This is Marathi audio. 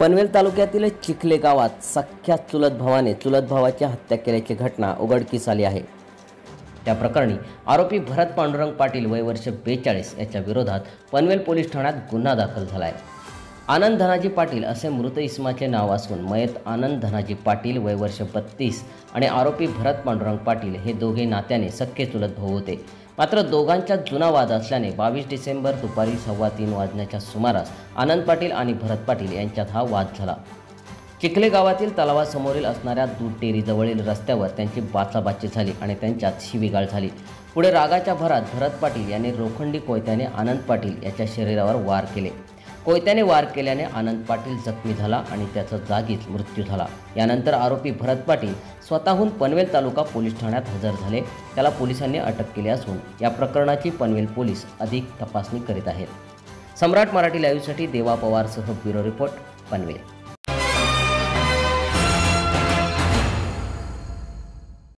पनवेल तालुक्यातील चिखले गावात सख्या चुलत भावाने चुलत भावाची हत्या केल्याची घटना उघडकीस आली आहे। त्या प्रकरणी आरोपी भरत पांडुरंग पाटील वय वर्ष 42 याच्या विरोधात पनवेल पोलीस ठाण्यात गुन्हा दाखल झाला आहे। आनंद धनाजी पाटील असे मृत इसमाचे नाव असून मयत आनंद धनाजी पाटील वय वर्ष 32 आणि आरोपी भरत पांडुरंग पाटील हे दोघे नात्याने सख्खे चुलत भाऊ होते। मात्र दोघांच्यात जुना वाद असल्याने 22 डिसेंबर दुपारी 2:15 वाजण्याच्या सुमारास आनंद पाटील आणि भरत पाटील यांच्यात हा वाद झाला। चिखले गावातील तलावासमोरील असणाऱ्या दूध डेअरीजवळील रस्त्यावर त्यांची बाचाबाची झाली आणि त्यांच्यात शिवीगाळ झाली। पुढे रागाच्या भरात भरत पाटील यांनी लोखंडी कोयत्याने आनंद पाटील याच्या शरीरावर वार केले। कोयत्याने वार केल्याने आनंद पाटील जखमी झाला आणि त्याचा जागीच मृत्यू झाला। यानंतर आरोपी भरत पाटील स्वतःहून पनवेल तालुका पोलीस ठाण्यात हजर झाले। त्याला पोलिसांनी अटक केली असून या प्रकरणाची पनवेल पोलीस अधिक तपासणी करीत आहेत। सम्राट मराठी लाईव्हसाठी देवा पवारसह ब्युरो रिपोर्ट पनवेल।